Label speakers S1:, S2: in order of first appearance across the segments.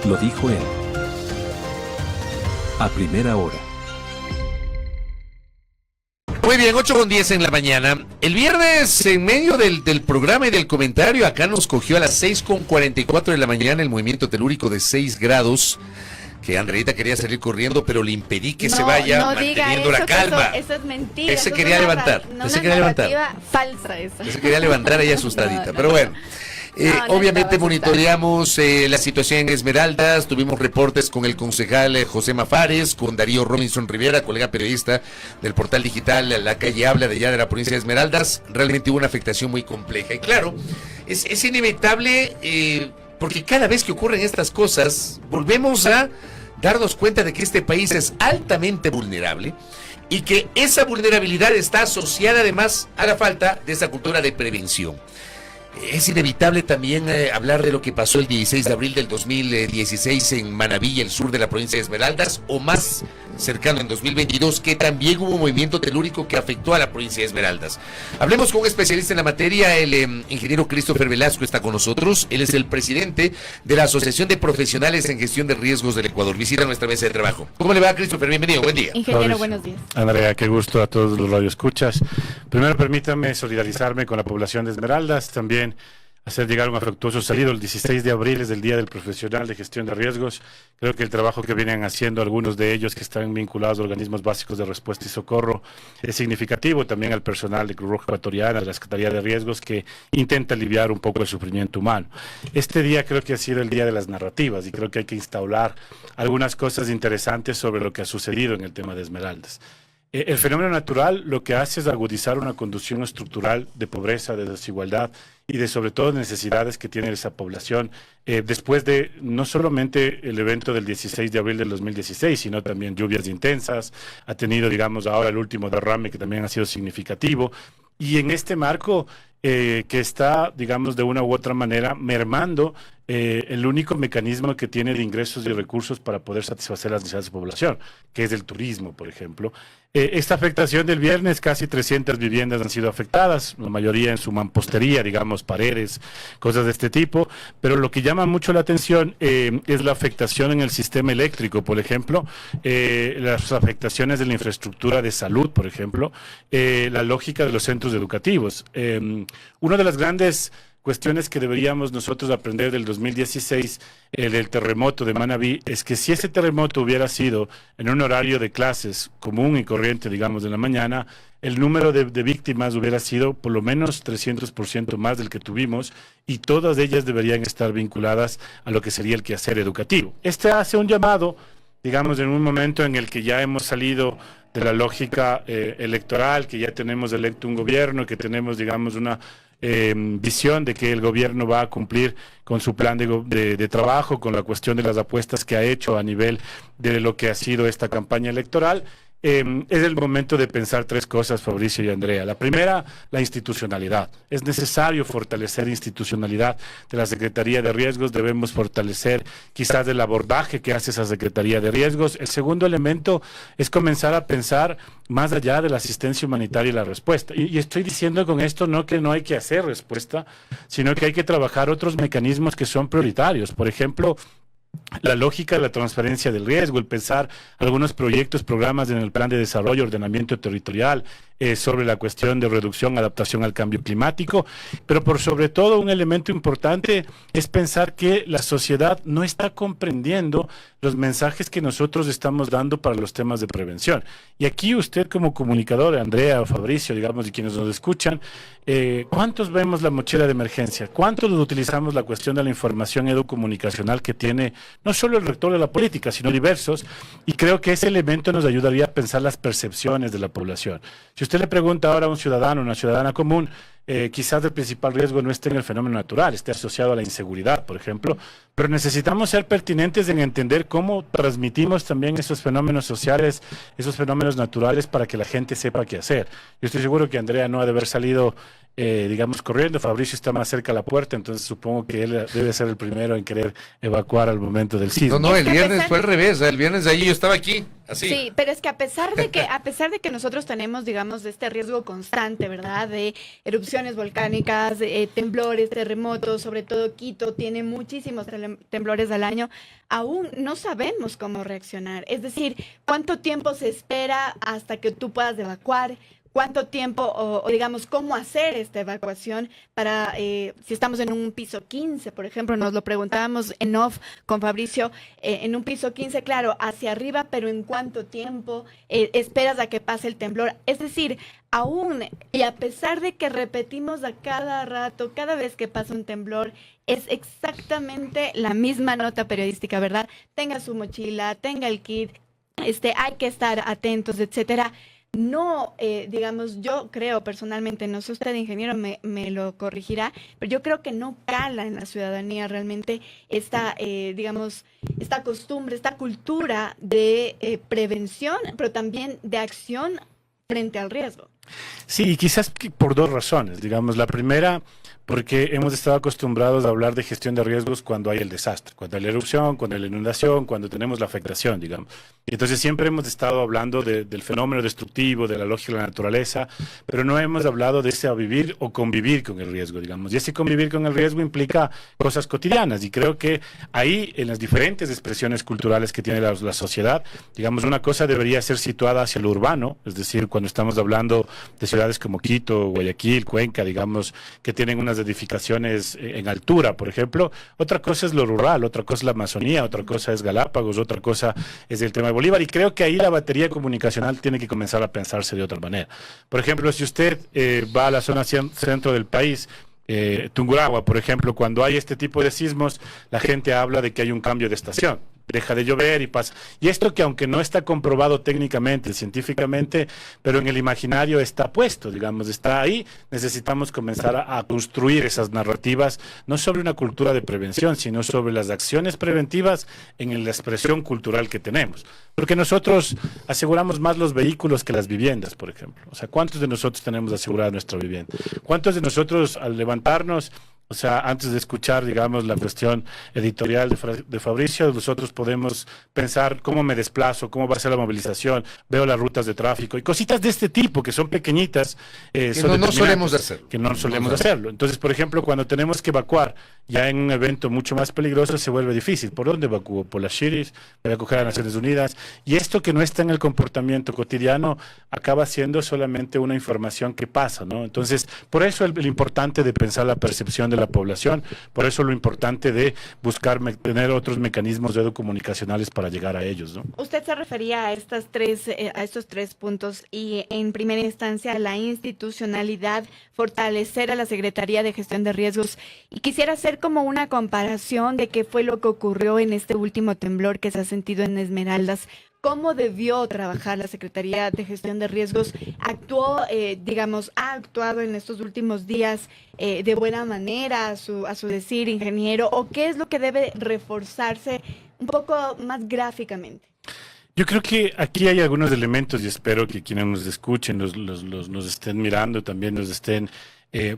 S1: Lo dijo él. A primera hora.
S2: Muy bien, 8:10 en la mañana. El viernes, en medio del programa y del comentario, acá nos cogió a las 6:44 de la mañana el movimiento telúrico de 6 grados, que Andreita quería salir corriendo, pero le impedí que se vaya, manteniendo la calma.
S3: Eso es mentira.
S2: Ese quería levantar. Ese quería levantar.
S3: Falsa esa.
S2: Ese quería levantar ahí asustadita, pero bueno. Obviamente monitoreamos la situación en Esmeraldas, tuvimos reportes con el concejal José Mafares, con Darío Robinson Rivera, colega periodista del portal digital La Calle Habla de allá de la provincia de Esmeraldas. Realmente hubo una afectación muy compleja y claro, es inevitable porque cada vez que ocurren estas cosas volvemos a darnos cuenta de que este país es altamente vulnerable y que esa vulnerabilidad está asociada además a la falta de esa cultura de prevención. Es inevitable también hablar de lo que pasó el 16 de abril del 2016 en Manabí, el sur de la provincia de Esmeraldas, o más cercano en 2022, que también hubo un movimiento telúrico que afectó a la provincia de Esmeraldas. Hablemos con un especialista en la materia, el ingeniero Christopher Velasco está con nosotros. Él es el presidente de la Asociación de Profesionales en Gestión de Riesgos del Ecuador. Visita nuestra mesa de trabajo. ¿Cómo le va, Christopher? Bienvenido, buen día.
S3: Ingeniero, buenos días.
S4: Andrea, qué gusto a todos los radioescuchas. Primero, permítame solidarizarme con la población de Esmeraldas, también hacer llegar un afectuoso saludo. El 16 de abril es el Día del Profesional de Gestión de Riesgos. Creo que el trabajo que vienen haciendo algunos de ellos que están vinculados a organismos básicos de respuesta y socorro es significativo. También al personal de Cruz Roja Ecuatoriana, de la Secretaría de Riesgos, que intenta aliviar un poco el sufrimiento humano. Este día creo que ha sido el día de las narrativas y creo que hay que instaurar algunas cosas interesantes sobre lo que ha sucedido en el tema de Esmeraldas. El fenómeno natural lo que hace es agudizar una condición estructural de pobreza, de desigualdad y de sobre todo necesidades que tiene esa población después de no solamente el evento del 16 de abril del 2016, sino también lluvias intensas, ha tenido, digamos, ahora el último derrame que también ha sido significativo, y en este marco que está, digamos, de una u otra manera mermando el único mecanismo que tiene de ingresos y recursos para poder satisfacer las necesidades de la población, que es el turismo, por ejemplo. Esta afectación del viernes, casi 300 viviendas han sido afectadas, la mayoría en su mampostería, digamos, paredes, cosas de este tipo, pero lo que llama mucho la atención es la afectación en el sistema eléctrico, por ejemplo, las afectaciones de la infraestructura de salud, por ejemplo, la lógica de los centros educativos. Una de las grandes cuestiones que deberíamos nosotros aprender del 2016, del terremoto de Manabí, es que si ese terremoto hubiera sido en un horario de clases común y corriente, digamos, de la mañana, el número de víctimas hubiera sido por lo menos 300% más del que tuvimos, y todas ellas deberían estar vinculadas a lo que sería el quehacer educativo. Este hace un llamado, digamos, en un momento en el que ya hemos salido de la lógica electoral, que ya tenemos electo un gobierno, que tenemos, digamos, una visión de que el gobierno va a cumplir con su plan de trabajo, con la cuestión de las apuestas que ha hecho a nivel de lo que ha sido esta campaña electoral. Es el momento de pensar tres cosas, Fabricio y Andrea. La primera, la institucionalidad. Es necesario fortalecer institucionalidad de la Secretaría de Riesgos. Debemos fortalecer quizás el abordaje que hace esa Secretaría de Riesgos. El segundo elemento es comenzar a pensar más allá de la asistencia humanitaria y la respuesta. Y estoy diciendo con esto no que no hay que hacer respuesta, sino que hay que trabajar otros mecanismos que son prioritarios. Por ejemplo, la lógica de la transferencia del riesgo, el pensar algunos proyectos, programas en el plan de desarrollo, ordenamiento territorial, sobre la cuestión de reducción, adaptación al cambio climático, pero por sobre todo un elemento importante es pensar que la sociedad no está comprendiendo los mensajes que nosotros estamos dando para los temas de prevención. Y aquí usted como comunicador, Andrea o Fabricio, digamos, y quienes nos escuchan, ¿cuántos vemos la mochila de emergencia? ¿Cuántos utilizamos la cuestión de la información educomunicacional que tiene no solo el rector de la política, sino diversos? Y creo que ese elemento nos ayudaría a pensar las percepciones de la población. Si usted le pregunta ahora a un ciudadano, una ciudadana común, quizás el principal riesgo no esté en el fenómeno natural, esté asociado a la inseguridad, por ejemplo, pero necesitamos ser pertinentes en entender cómo transmitimos también esos fenómenos sociales, esos fenómenos naturales para que la gente sepa qué hacer. Yo estoy seguro que Andrea no ha de haber salido, digamos, corriendo. Fabricio está más cerca a la puerta, entonces supongo que él debe ser el primero en querer evacuar al momento del sismo.
S2: No, el viernes fue al revés, el viernes de allí yo estaba aquí Así.
S3: Sí, pero es que a pesar de que nosotros tenemos, digamos, este riesgo constante, ¿verdad? De erupciones volcánicas, temblores, terremotos, sobre todo Quito tiene muchísimos temblores al año, aún no sabemos cómo reaccionar. Es decir, cuánto tiempo se espera hasta que tú puedas evacuar, cuánto tiempo o digamos, cómo hacer esta evacuación para, si estamos en un piso 15, por ejemplo, nos lo preguntábamos en off con Fabricio, en un piso 15, claro, hacia arriba, pero ¿en cuánto tiempo esperas a que pase el temblor? Es decir, aún y a pesar de que repetimos a cada rato, cada vez que pasa un temblor, es exactamente la misma nota periodística, ¿verdad? Tenga su mochila, tenga el kit, hay que estar atentos, etcétera. No, digamos, yo creo personalmente, no sé usted, ingeniero, me lo corregirá, pero yo creo que no cala en la ciudadanía realmente esta, digamos, esta costumbre, esta cultura de prevención, pero también de acción frente al riesgo.
S4: Sí, quizás por dos razones. Digamos, la primera, porque hemos estado acostumbrados a hablar de gestión de riesgos cuando hay el desastre, cuando hay la erupción, cuando hay la inundación, cuando tenemos la afectación, digamos. Y entonces siempre hemos estado hablando del fenómeno destructivo, de la lógica de la naturaleza, pero no hemos hablado de ese vivir o convivir con el riesgo, digamos. Y ese convivir con el riesgo implica cosas cotidianas. Y creo que ahí, en las diferentes expresiones culturales que tiene la sociedad, digamos, una cosa debería ser situada hacia lo urbano, es decir, cuando estamos hablando de ciudades como Quito, Guayaquil, Cuenca, digamos, que tienen unas edificaciones en altura, por ejemplo. Otra cosa es lo rural, otra cosa es la Amazonía, otra cosa es Galápagos, otra cosa es el tema de Bolívar, y creo que ahí la batería comunicacional tiene que comenzar a pensarse de otra manera. Por ejemplo, si usted va a la zona centro del país, Tungurahua, por ejemplo, cuando hay este tipo de sismos, la gente habla de que hay un cambio de estación. Deja de llover y pasa. Y esto que aunque no está comprobado técnicamente, científicamente, pero en el imaginario está puesto, digamos, está ahí, necesitamos comenzar a construir esas narrativas, no sobre una cultura de prevención, sino sobre las acciones preventivas en la expresión cultural que tenemos. Porque nosotros aseguramos más los vehículos que las viviendas, por ejemplo. O sea, ¿cuántos de nosotros tenemos asegurada nuestra vivienda? ¿Cuántos de nosotros al levantarnos, o sea, antes de escuchar, digamos, la cuestión editorial de Fabricio, nosotros podemos pensar cómo me desplazo, cómo va a ser la movilización, veo las rutas de tráfico y cositas de este tipo que son pequeñitas.
S2: Que no solemos hacerlo.
S4: Que no solemos hacerlo. Entonces, por ejemplo, cuando tenemos que evacuar ya en un evento mucho más peligroso, se vuelve difícil. ¿Por dónde evacúo? Por las Shiris, voy a coger a Naciones Unidas. Y esto que no está en el comportamiento cotidiano acaba siendo solamente una información que pasa, ¿no? Entonces, por eso el importante de pensar la percepción de la población, por eso lo importante de buscar tener otros mecanismos comunicacionales para llegar a ellos, ¿no?
S3: Usted se refería a estos tres puntos y en primera instancia la institucionalidad, fortalecer a la Secretaría de Gestión de Riesgos, y quisiera hacer como una comparación de qué fue lo que ocurrió en este último temblor que se ha sentido en Esmeraldas. ¿Cómo debió trabajar la Secretaría de Gestión de Riesgos? ¿Actuó, digamos, ha actuado en estos últimos días de buena manera, a su decir, ingeniero? ¿O qué es lo que debe reforzarse un poco más gráficamente?
S4: Yo creo que aquí hay algunos elementos y espero que quienes nos escuchen, nos estén mirando, también nos estén,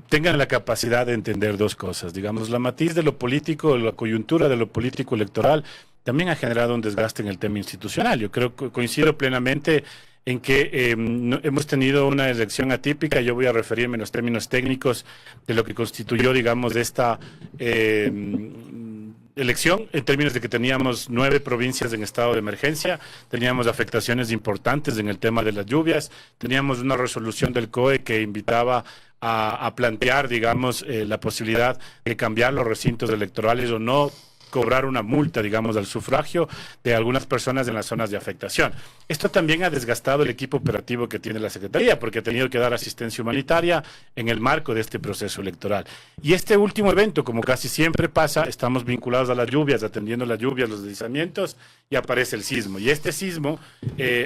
S4: tengan la capacidad de entender dos cosas. Digamos, la matiz de lo político, la coyuntura de lo político electoral, también ha generado un desgaste en el tema institucional. Yo creo que coincido plenamente en que hemos tenido una elección atípica. Yo voy a referirme en los términos técnicos de lo que constituyó, digamos, esta elección, en términos de que teníamos 9 provincias en estado de emergencia, teníamos afectaciones importantes en el tema de las lluvias, teníamos una resolución del COE que invitaba a plantear, digamos, la posibilidad de cambiar los recintos electorales o no cobrar una multa, digamos, al sufragio de algunas personas en las zonas de afectación. Esto también ha desgastado el equipo operativo que tiene la Secretaría, porque ha tenido que dar asistencia humanitaria en el marco de este proceso electoral. Y este último evento, como casi siempre pasa, estamos vinculados a las lluvias, atendiendo las lluvias, los deslizamientos, y aparece el sismo. Y este sismo,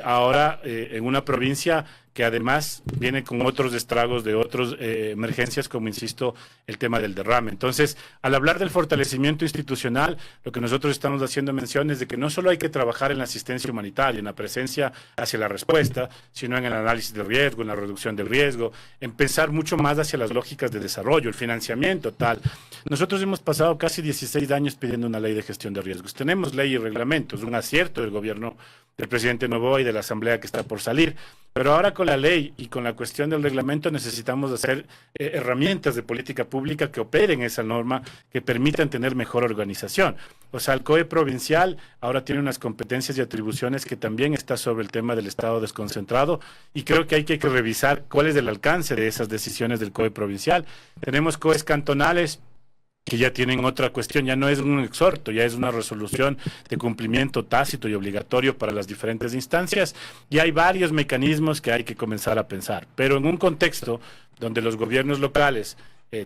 S4: ahora en una provincia que además viene con otros estragos de otras emergencias, como insisto, el tema del derrame. Entonces, al hablar del fortalecimiento institucional, lo que nosotros estamos haciendo mención es de que no solo hay que trabajar en la asistencia humanitaria, en la presencia hacia la respuesta, sino en el análisis de riesgo, en la reducción del riesgo, en pensar mucho más hacia las lógicas de desarrollo, el financiamiento, tal. Nosotros hemos pasado casi 16 años pidiendo una ley de gestión de riesgos. Tenemos ley y reglamentos, un acierto del gobierno del presidente Noboa y de la Asamblea que está por salir. Pero ahora con la ley y con la cuestión del reglamento necesitamos hacer herramientas de política pública que operen esa norma, que permitan tener mejor organización. O sea, el COE provincial ahora tiene unas competencias y atribuciones que también está sobre el tema del Estado desconcentrado, y creo que hay que revisar cuál es el alcance de esas decisiones del COE provincial. Tenemos COEs cantonales que ya tienen otra cuestión, ya no es un exhorto, ya es una resolución de cumplimiento tácito y obligatorio para las diferentes instancias, y hay varios mecanismos que hay que comenzar a pensar, pero en un contexto donde los gobiernos locales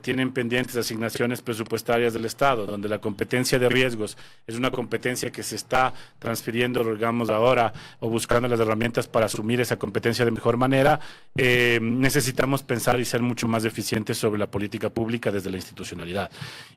S4: tienen pendientes asignaciones presupuestarias del Estado, donde la competencia de riesgos es una competencia que se está transfiriendo, digamos, ahora, o buscando las herramientas para asumir esa competencia de mejor manera, necesitamos pensar y ser mucho más eficientes sobre la política pública desde la institucionalidad.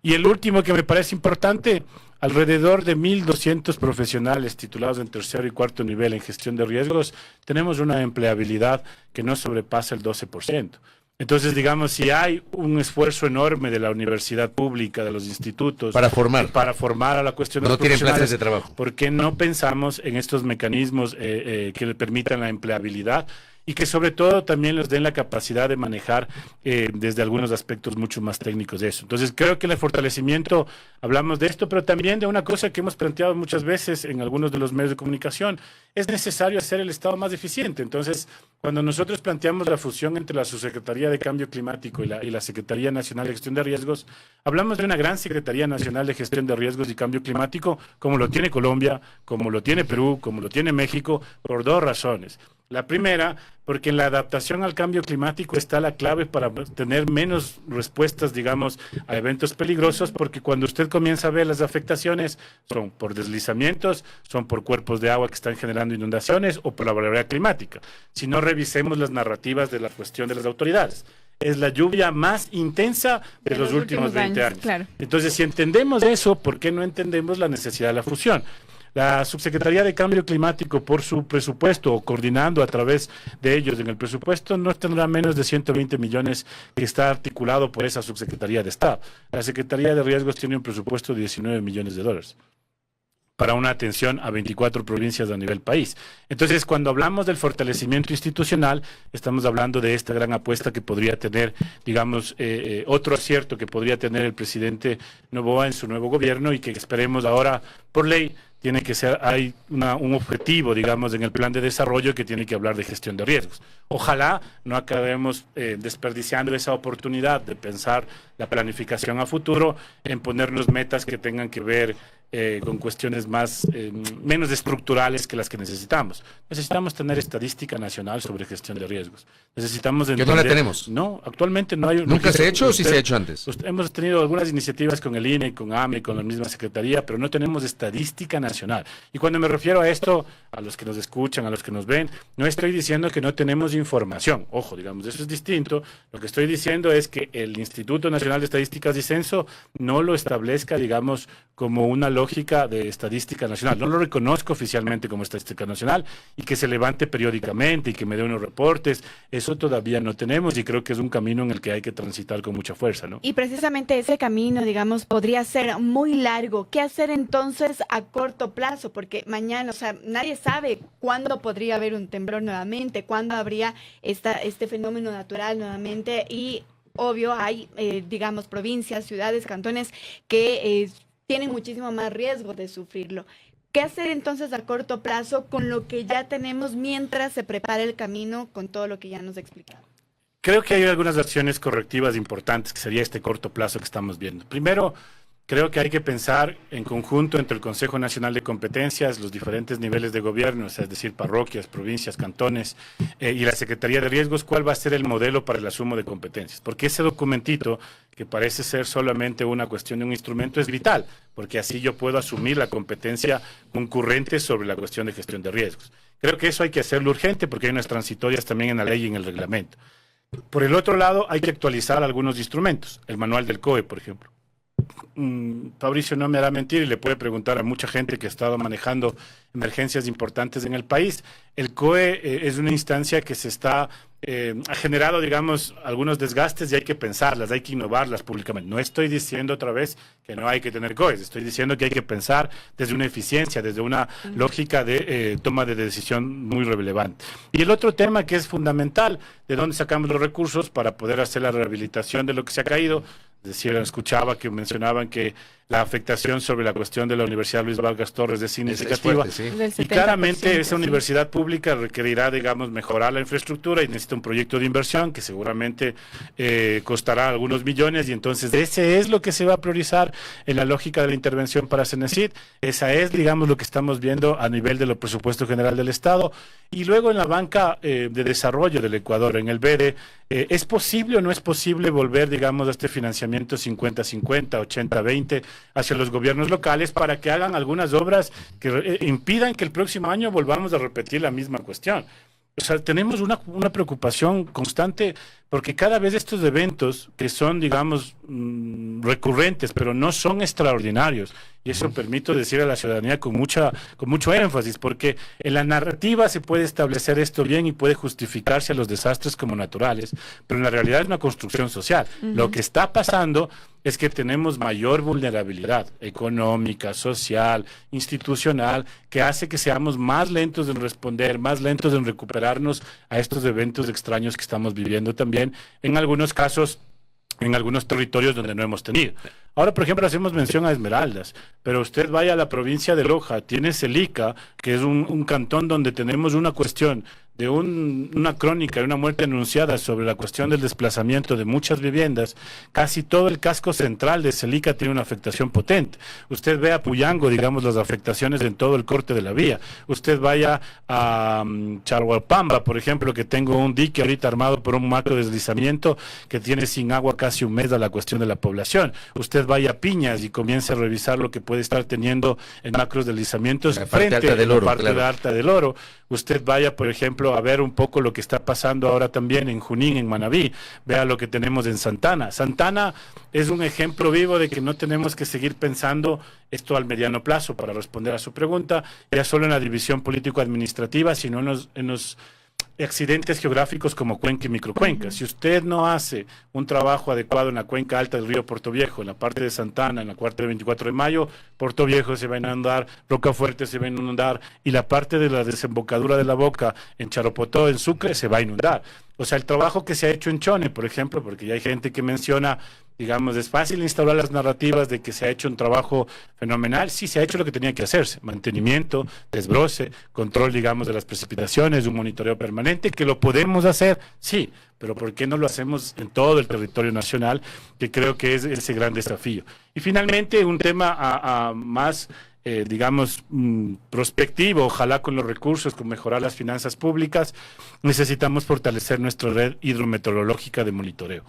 S4: Y el último que me parece importante, alrededor de 1.200 profesionales titulados en tercero y cuarto nivel en gestión de riesgos, tenemos una empleabilidad que no sobrepasa el 12%. Entonces, digamos, si hay un esfuerzo enorme de la universidad pública, de los institutos,
S2: para formar
S4: a la cuestión
S2: no
S4: de los
S2: tienen
S4: profesionales,
S2: plazas de trabajo,
S4: ¿por qué no pensamos en estos mecanismos que le permitan la empleabilidad y que sobre todo también les den la capacidad de manejar desde algunos aspectos mucho más técnicos de eso? Entonces, creo que el fortalecimiento, hablamos de esto, pero también de una cosa que hemos planteado muchas veces en algunos de los medios de comunicación: es necesario hacer el Estado más eficiente. Entonces, cuando nosotros planteamos la fusión entre la Subsecretaría de Cambio Climático y la Secretaría Nacional de Gestión de Riesgos, hablamos de una gran Secretaría Nacional de Gestión de Riesgos y Cambio Climático, como lo tiene Colombia, como lo tiene Perú, como lo tiene México, por dos razones. La primera, porque en la adaptación al cambio climático está la clave para tener menos respuestas, digamos, a eventos peligrosos, porque cuando usted comienza a ver las afectaciones, son por deslizamientos, son por cuerpos de agua que están generando inundaciones o por la variabilidad climática. Si no, revisemos las narrativas de la cuestión de las autoridades. Es la lluvia más intensa de los últimos 20 años. Claro. Entonces, si entendemos eso, ¿por qué no entendemos la necesidad de la fusión? La Subsecretaría de Cambio Climático, por su presupuesto, o coordinando a través de ellos en el presupuesto, no tendrá menos de 120 millones que está articulado por esa Subsecretaría de Estado. La Secretaría de Riesgos tiene un presupuesto de 19 millones de dólares para una atención a 24 provincias a nivel país. Entonces, cuando hablamos del fortalecimiento institucional, estamos hablando de esta gran apuesta que podría tener, digamos, otro acierto que podría tener el presidente Noboa en su nuevo gobierno, y que esperemos ahora, por ley, tiene que ser, hay un objetivo, digamos, en el plan de desarrollo que tiene que hablar de gestión de riesgos. Ojalá no acabemos desperdiciando esa oportunidad de pensar la planificación a futuro en ponernos metas que tengan que ver con cuestiones menos estructurales que las que necesitamos. Necesitamos tener estadística nacional sobre gestión de riesgos. Necesitamos entender,
S2: ¿que no la tenemos?
S4: No, actualmente no hay.
S2: ¿Nunca se ha hecho o sí se ha hecho antes?
S4: Hemos tenido algunas iniciativas con el INE, con AME, con la misma Secretaría, pero no tenemos estadística nacional. Y cuando me refiero a esto, a los que nos escuchan, a los que nos ven, no estoy diciendo que no tenemos información. Ojo, digamos, eso es distinto. Lo que estoy diciendo es que el Instituto Nacional de Estadísticas y Censo no lo establezca, digamos, como una lógica de estadística nacional. No lo reconozco oficialmente como estadística nacional, y que se levante periódicamente y que me dé unos reportes. Eso todavía no tenemos, y creo que es un camino en el que hay que transitar con mucha fuerza, ¿no?
S3: Y precisamente ese camino, digamos, podría ser muy largo. ¿Qué hacer entonces a corto plazo? Porque mañana, o sea, nadie sabe cuándo podría haber un temblor nuevamente, cuándo habría este fenómeno natural nuevamente, y obvio hay, digamos, provincias, ciudades, cantones que tienen muchísimo más riesgo de sufrirlo. ¿Qué hacer entonces a corto plazo con lo que ya tenemos mientras se prepara el camino con todo lo que ya nos explicado?
S4: Creo que hay algunas acciones correctivas importantes que sería este corto plazo que estamos viendo. Primero, creo que hay que pensar en conjunto entre el Consejo Nacional de Competencias, los diferentes niveles de gobierno, es decir, parroquias, provincias, cantones, y la Secretaría de Riesgos, cuál va a ser el modelo para el asumo de competencias. Porque ese documentito, que parece ser solamente una cuestión de un instrumento, es vital, porque así yo puedo asumir la competencia concurrente sobre la cuestión de gestión de riesgos. Creo que eso hay que hacerlo urgente porque hay unas transitorias también en la ley y en el reglamento. Por el otro lado, hay que actualizar algunos instrumentos, el manual del COE, por ejemplo. Fabricio no me hará mentir y le puede preguntar a mucha gente que ha estado manejando emergencias importantes en el país. El COE es una instancia que ha generado, digamos, algunos desgastes y hay que pensarlas, hay que innovarlas públicamente. No estoy diciendo otra vez que no hay que tener COEs, estoy diciendo que hay que pensar desde una eficiencia, desde una lógica de toma de decisión muy relevante. Y el otro tema que es fundamental, de dónde sacamos los recursos para poder hacer la rehabilitación de lo que se ha caído. Es decir, escuchaba que mencionaban que la afectación sobre la cuestión de la Universidad Luis Vargas Torres es significativa.
S2: Es fuerte, sí.
S4: Y claramente esa universidad pública requerirá, digamos, mejorar la infraestructura y necesita un proyecto de inversión que seguramente costará algunos millones y entonces ese es lo que se va a priorizar en la lógica de la intervención para Cenecit. Esa es, digamos, lo que estamos viendo a nivel de los presupuestos general del Estado. Y luego en la banca de desarrollo del Ecuador, en el BEDE, ¿es posible o no es posible volver, digamos, a este financiamiento 50-50, 80-20 hacia los gobiernos locales para que hagan algunas obras que impidan que el próximo año volvamos a repetir la misma cuestión? O sea, tenemos una preocupación constante porque cada vez estos eventos que son, digamos, recurrentes, pero no son extraordinarios, y eso permito decir a la ciudadanía con mucho énfasis, porque en la narrativa se puede establecer esto bien y puede justificarse a los desastres como naturales, pero en la realidad es una construcción social. Lo que está pasando es que tenemos mayor vulnerabilidad económica, social, institucional, que hace que seamos más lentos en responder, más lentos en recuperarnos a estos eventos extraños que estamos viviendo también, en algunos casos, en algunos territorios donde no hemos tenido. Ahora, por ejemplo, hacemos mención a Esmeraldas, pero usted vaya a la provincia de Loja, tiene Celica, que es un cantón donde tenemos una cuestión de una crónica de una muerte anunciada sobre la cuestión del desplazamiento de muchas viviendas. Casi todo el casco central de Celica tiene una afectación potente. Usted ve a Puyango, digamos, las afectaciones en todo el corte de la vía. Usted vaya a Charhualpamba, por ejemplo, que tengo un dique ahorita armado por un macro deslizamiento que tiene sin agua casi un mes a la cuestión de la población. Usted vaya a Piñas y comience a revisar lo que puede estar teniendo en macros deslizamientos frente a la parte de Alta del Oro. Usted vaya, por ejemplo, a ver un poco lo que está pasando ahora también en Junín, en Manabí. Vea lo que tenemos en Santana. Santana es un ejemplo vivo de que no tenemos que seguir pensando esto al mediano plazo, para responder a su pregunta, ya solo en la división político-administrativa, sino en los accidentes geográficos como cuenca y microcuenca. Si usted no hace un trabajo adecuado en la cuenca alta del río Puerto Viejo, en la parte de Santana, en la cuarta del 24 de mayo, Puerto Viejo se va a inundar, Rocafuerte se va a inundar y la parte de la desembocadura de la Boca en Charopotó, en Sucre, se va a inundar. O sea, el trabajo que se ha hecho en Chone, por ejemplo, porque ya hay gente que menciona, digamos, es fácil instaurar las narrativas de que se ha hecho un trabajo fenomenal. Sí, se ha hecho lo que tenía que hacerse: mantenimiento, desbroce, control, digamos, de las precipitaciones, un monitoreo permanente, que lo podemos hacer, sí, pero ¿por qué no lo hacemos en todo el territorio nacional? Que creo que es ese gran desafío. Y finalmente, un tema más digamos, prospectivo, ojalá con los recursos, con mejorar las finanzas públicas, necesitamos fortalecer nuestra red hidrometeorológica de monitoreo.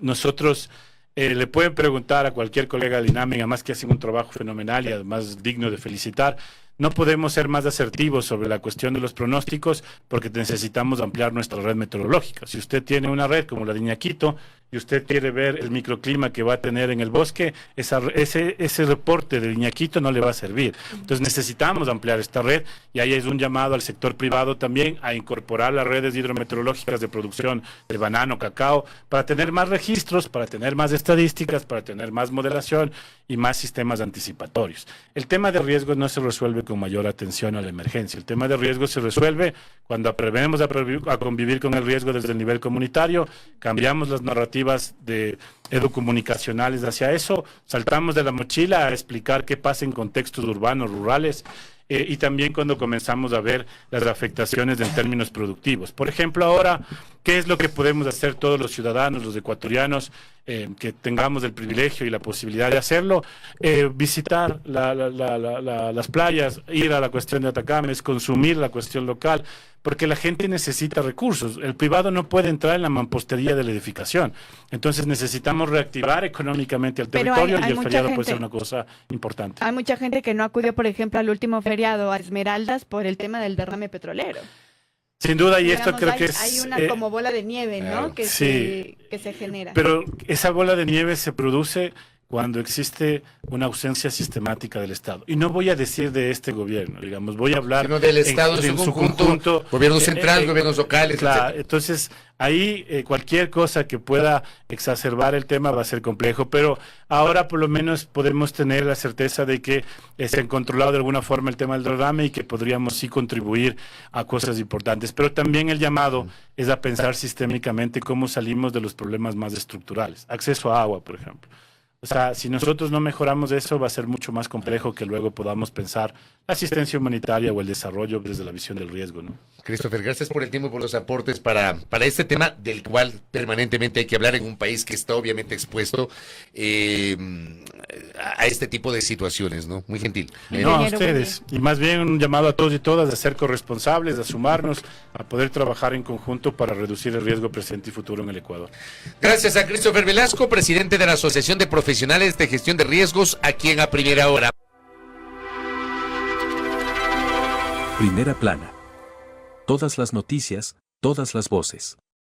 S4: Nosotros le pueden preguntar a cualquier colega del INAME, además que hacen un trabajo fenomenal y además digno de felicitar. No podemos ser más asertivos sobre la cuestión de los pronósticos porque necesitamos ampliar nuestra red meteorológica. Si usted tiene una red como la de Iñaquito y usted quiere ver el microclima que va a tener en el bosque, ese reporte de Iñaquito no le va a servir. Entonces necesitamos ampliar esta red y ahí es un llamado al sector privado también a incorporar las redes hidrometeorológicas de producción de banano, cacao, para tener más registros, para tener más estadísticas, para tener más modelación y más sistemas anticipatorios. El tema de riesgos no se resuelve con mayor atención a la emergencia. El tema de riesgos se resuelve cuando aprendemos a convivir con el riesgo desde el nivel comunitario, cambiamos las narrativas de educomunicacionales hacia eso, saltamos de la mochila a explicar qué pasa en contextos urbanos, rurales, y también cuando comenzamos a ver las afectaciones en términos productivos. Por ejemplo, ahora, ¿qué es lo que podemos hacer todos los ciudadanos, los ecuatorianos, que tengamos el privilegio y la posibilidad de hacerlo, visitar las playas, ir a la cuestión de Atacames, consumir la cuestión local, porque la gente necesita recursos. El privado no puede entrar en la mampostería de la edificación. Entonces necesitamos reactivar económicamente el territorio y el feriado puede ser una cosa importante.
S3: Hay mucha gente que no acudió, por ejemplo, al último feriado a Esmeraldas por el tema del derrame petrolero.
S4: Sin duda, y
S3: digamos,
S4: esto creo que es...
S3: Hay una como bola de nieve, ¿no? Que,
S4: sí,
S3: que se genera.
S4: Pero esa bola de nieve se produce cuando existe una ausencia sistemática del Estado. Y no voy a decir de este gobierno, digamos, voy a hablar...
S2: Sino del Estado en su conjunto, gobierno central, gobiernos locales,
S4: claro,
S2: etc.
S4: Entonces, ahí cualquier cosa que pueda exacerbar el tema va a ser complejo, pero ahora por lo menos podemos tener la certeza de que se han controlado de alguna forma el tema del derrame y que podríamos sí contribuir a cosas importantes. Pero también el llamado es a pensar sistémicamente cómo salimos de los problemas más estructurales. Acceso a agua, por ejemplo. O sea, si nosotros no mejoramos eso, va a ser mucho más complejo que luego podamos pensar la asistencia humanitaria o el desarrollo desde la visión del riesgo, ¿no?
S2: Christopher, gracias por el tiempo y por los aportes para este tema del cual permanentemente hay que hablar en un país que está obviamente expuesto a este tipo de situaciones, ¿no? Muy gentil.
S4: No, a ustedes. Y más bien un llamado a todos y todas a ser corresponsables, a sumarnos, a poder trabajar en conjunto para reducir el riesgo presente y futuro en el Ecuador.
S2: Gracias a Christopher Velasco, presidente de la Asociación de Profesionales de Gestión de Riesgos, aquí en A Primera Hora.
S1: Primera plana. Todas las noticias, todas las voces.